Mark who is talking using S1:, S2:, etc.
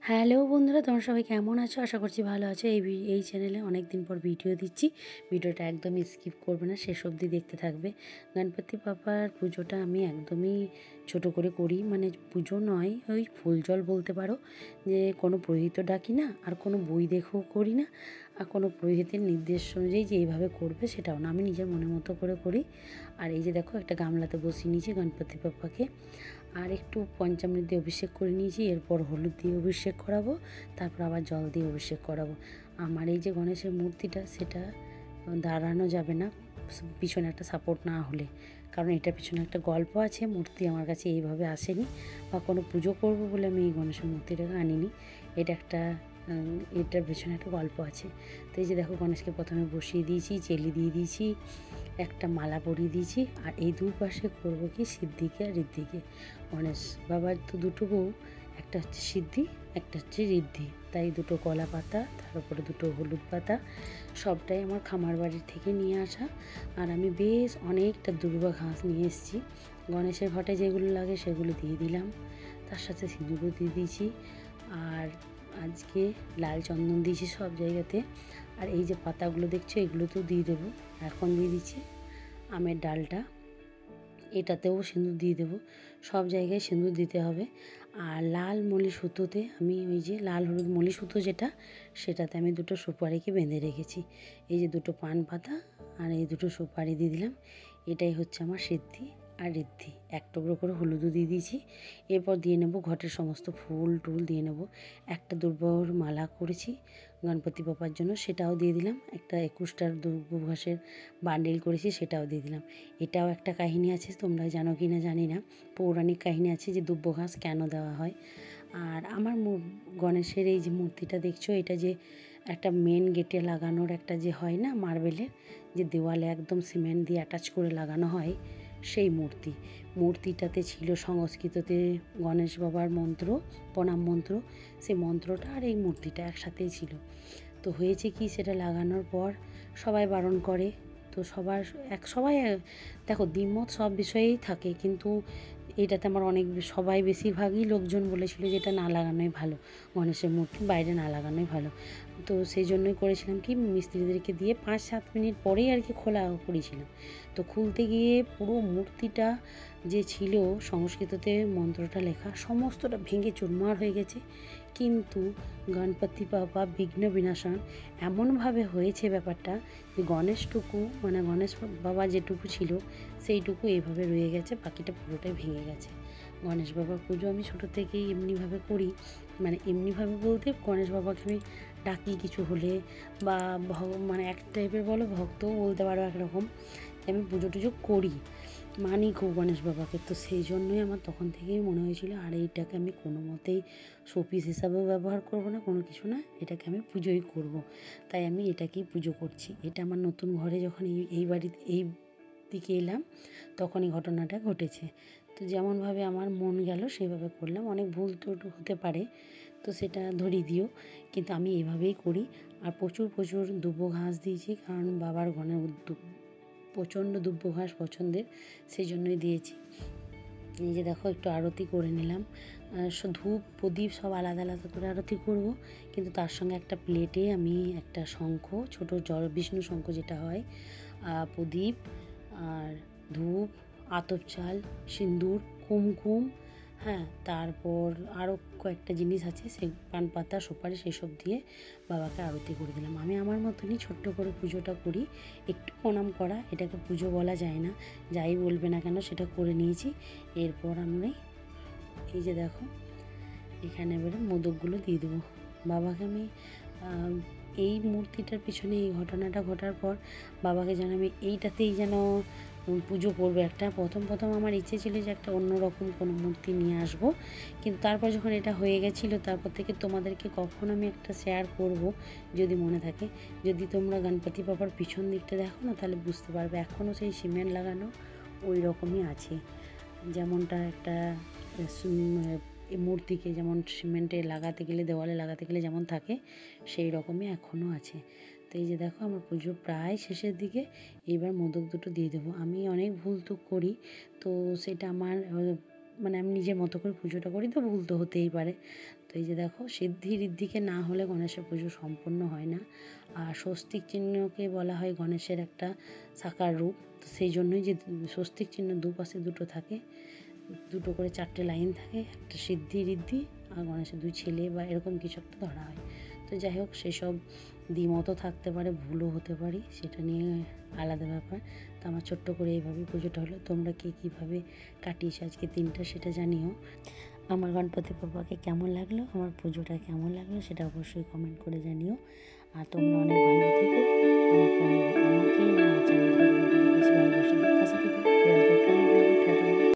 S1: Hello বন্ধুরা, তোমরা সবাই কেমন আছো? আশা করছি ভালো আছো। এই চ্যানেলে অনেক দিন পর ভিডিও দিচ্ছি। ভিডিওটা একদমই স্কিপ করবে না, শেষ অবধি দেখতে থাকবে। গণপতি বাবার পুজোটা আমি একদমই ছোট করে করি, মানে পুজো নয়, ওই ফুল জল বলতে পারো। যে কোনো পুরোহিত ডাকি না, আর কোনো বই দেখেও করি না, আর কোনো পুরোহিতের নির্দেশ অনুযায়ী যে এইভাবে করবে সেটাও না, আমি নিজের মনের মতো করে করি। আর এই যে দেখো, একটা গামলাতে বসিয়ে নিয়েছি গণপতি বাপ্পাকে, আর একটু পঞ্চামৃত দিয়ে অভিষেক করে নিয়েছি। এরপর হলুদ দিয়ে অভিষেক করাবো, তারপর আবার জল দিয়ে অভিষেক করাবো। আমার এই যে গণেশের মূর্তিটা, সেটা দাঁড়ানো যাবে না পিছনে একটা সাপোর্ট না হলে, কারণ এটার পিছনে একটা গল্প আছে। মূর্তি আমার কাছে এইভাবে আসেনি, বা কোনো পুজো করবো বলে আমি এই গণেশের মূর্তিটাকে আনিনি। এটার পেছনে একটা গল্প আছে। তো এই যে দেখো, গণেশকে প্রথমে বসিয়ে দিয়েছি, চেলি দিয়ে দিয়েছি, একটা মালা পরিয়ে দিয়েছি। আর এই দুপাশে করবো কি, সিদ্ধিকে আর ঋদ্ধিকে। গণেশ বাবার তো দুটো বউ, একটা হচ্ছে সিদ্ধি, একটা হচ্ছে ঋদ্ধি। তাই দুটো কলা পাতা, তার উপরে দুটো হলুদ পাতা, সবটাই আমার খামার বাড়ির থেকে নিয়ে আসা। আর আমি বেশ অনেকটা দুর্বা ঘাস নিয়ে এসেছি। গণেশের ঘটে যেগুলো লাগে সেগুলো দিয়ে দিলাম, তার সাথে সিঁদুরও দিয়ে দিয়েছি। আর আজকে লাল চন্দন দিয়েছি সব জায়গাতে। আর এই যে পাতাগুলো দেখছো, এগুলো তো দিয়ে দেবো, এখন দিয়ে দিচ্ছি। আমের ডালটা, এটাতেও সিঁদুর দিয়ে দেবো, সব জায়গায় সিঁদুর দিতে হবে। আর লাল মলি সুতোতে আমি, ওই যে লাল হলুদ মলি সুতো যেটা, সেটাতে আমি দুটো সুপারিকে বেঁধে রেখেছি। এই যে দুটো পান পাতা আর এই দুটো সুপারি দিয়ে দিলাম। এটাই হচ্ছে আমার সিদ্ধি আর ঋদ্ধি। এক টুকরো করে হলুদও দিয়ে দিয়েছি। এরপর দিয়ে নেব ঘটের সমস্ত ফুল টুল দিয়ে নেব। একটা দুর্বার মালা করেছি গণপতি বাবার জন্য, সেটাও দিয়ে দিলাম। একটা 21টার দুর্বাঘাসের বান্ডেল করেছি, সেটাও দিয়ে দিলাম। এটাও একটা কাহিনী আছে, তোমরা জানো কি না জানি না, পৌরাণিক কাহিনী আছে যে দুব্য ঘাস কেন দেওয়া হয়। আর আমার গণেশের এই যে মূর্তিটা দেখছো, এটা যে একটা মেন গেটে লাগানোর একটা যে হয় না মার্বেলের, যে দেওয়ালে একদম সিমেন্ট দিয়ে অ্যাটাচ করে লাগানো হয়, সেই মূর্তিটাতে ছিল সংস্কৃততে গণেশ বাবার মন্ত্র, প্রণাম মন্ত্র। সেই মন্ত্রটা আর এই মূর্তিটা একসাথেই ছিল। তো হয়েছে কি, সেটা লাগানোর পর সবাই বারণ করে। তো সবাই দেখো, দ্বিমত সব বিষয়েই থাকে, কিন্তু এটাতে আমার সবাই বেশিরভাগই লোকজন বলেছিল যে এটা না লাগানোই ভালো, গণেশের মূর্তি বাইরে না লাগানোই ভালো। তো সেই জন্যই করেছিলাম কি, মিস্ত্রিদেরকে দিয়ে 5-7 মিনিট পরেই আর কি খোলা করেছিলাম। তো খুলতে গিয়ে পুরো মূর্তিটা যে ছিল সংস্কৃততে মন্ত্রটা লেখা, সমস্তটা ভেঙে চুরমার হয়ে গেছে। কিন্তু গণপতি বাবা বিঘ্ন বিনাশন, এমনভাবে হয়েছে ব্যাপারটা যে গণেশটুকু, মানে গণেশ বাবা যেটুকু ছিল সেইটুকু এইভাবে রয়ে গেছে, বাকিটা পুরোটাই ভেঙে গেছে। গণেশ বাবার পুজো আমি ছোটো থেকেই এমনিভাবে করি, মানে এমনিভাবে বলতে গণেশ বাবাকে আমি ডাকি কিছু হলে, বা মানে এক টাইপের বলো, ভক্তও বলতে পারো একরকম। আমি পুজো টুজো করি, মানি খুব গণেশ বাবাকে। তো সেই জন্যই আমার তখন থেকেই মনে হয়েছিল, আর এইটাকে আমি কোনো মতেই শোপিস হিসাবেও ব্যবহার করব না, কোনো কিছু না, এটাকে আমি পুজোই করব। তাই আমি এটাকেই পুজো করছি। এটা আমার নতুন ঘরে যখন এই বাড়িতে এই দিকে এলাম, তখনই ঘটনাটা ঘটেছে। তো যেমনভাবে আমার মন গেল সেইভাবে করলাম। অনেক ভুল ত্রুটি হতে পারে, তো সেটা ধরিয়ে দিও, কিন্তু আমি এইভাবেই করি। আর প্রচুর প্রচুর দুব্বো ঘাস দিয়েছি, কারণ বাবার প্রচণ্ড দুব্বো ঘাস পছন্দের, সেই জন্যই দিয়েছি। এই যে দেখো, একটু আরতি করে নিলাম। ধূপ প্রদীপ সব আলাদা আলাদা করে আরতি করব, কিন্তু তার সঙ্গে একটা প্লেটে আমি একটা শঙ্খ, ছোটো জল বিষ্ণু শঙ্খ যেটা হয়, প্রদীপ আর ধূপ, আতপ চাল, সিন্দুর, কুমকুম, হ্যাঁ, তারপর আরও কয়েকটা জিনিস আছে, সেই পান পাতা সুপারি সেসব দিয়ে বাবাকে আরতি করে দিলাম। আমি আমার মতনই ছোট্ট করে পুজোটা করি, একটু প্রণাম করা, এটাকে পুজো বলা যায় না, যাই বলবে না কেন সেটা করে নিয়েছি। এরপর আমি এই যে দেখো, এখানে এবারে মোদকগুলো দিয়ে দেবো বাবাকে। আমি এই মূর্তিটার পিছনে এই ঘটনাটা ঘটার পর বাবাকে যেন আমি এইটাতেই যেন পুজো করবো। প্রথম আমার ইচ্ছে ছিল যে একটা অন্যরকম কোনো মূর্তি নিয়ে আসবো, কিন্তু তারপর যখন এটা হয়ে গেছিলো, তারপর থেকে তোমাদেরকে কখন আমি একটা শেয়ার করব যদি মনে থাকে। যদি তোমরা গণপতি বাবার পিছন দিকটা দেখো না, তাহলে বুঝতে পারবে এখনও সেই সিমেন্ট লাগানো ওই রকমই আছে, যেমনটা একটা মূর্তিকে যেমন সিমেন্টে লাগাতে গেলে, দেওয়ালে লাগাতে গেলে যেমন থাকে, সেই রকমই এখনও আছে। তো এই যে দেখো, আমার পুজো প্রায় শেষের দিকে। এইবার মোদক দুটো দিয়ে দেবো। আমি অনেক ভুল তো করি, তো সেটা আমার মানে আমি নিজের মতো করে পুজোটা করি, তো ভুল তো হতেই পারে। তো এই যে দেখো সিদ্ধি ঋদ্ধিকে না হলে গণেশের পুজো সম্পূর্ণ হয় না। আর স্বস্তিক চিহ্নকে বলা হয় গণেশের একটা সাকার রূপ, তো সেই জন্যই যে স্বস্তিক চিহ্ন দুপাশে দুটো থাকে, দুটো করে 4টে লাইন থাকে, একটা সিদ্ধি ঋদ্ধি আর গণেশের 2 ছেলে বা এরকম কিছু একটা ধরা হয়। তো যাই হোক, সেসব দ্বিমতও থাকতে পারে, ভুলও হতে পারি, সেটা নিয়ে আলাদা ব্যাপার। তো আমার ছোট্ট করে এইভাবে পুজোটা হলো। তোমরা কে কীভাবে কাটিয়েছো আজকে দিনটা সেটা জানিও। আমার গণপতি বাবাকে কেমন লাগলো, আমার পুজোটা কেমন লাগলো সেটা অবশ্যই কমেন্ট করে জানিও। আর তোমরা অনেক ভালো থেকো, আমাকে আমার চ্যানেলকে বেশি ভালোবাসা পাশে থেকো।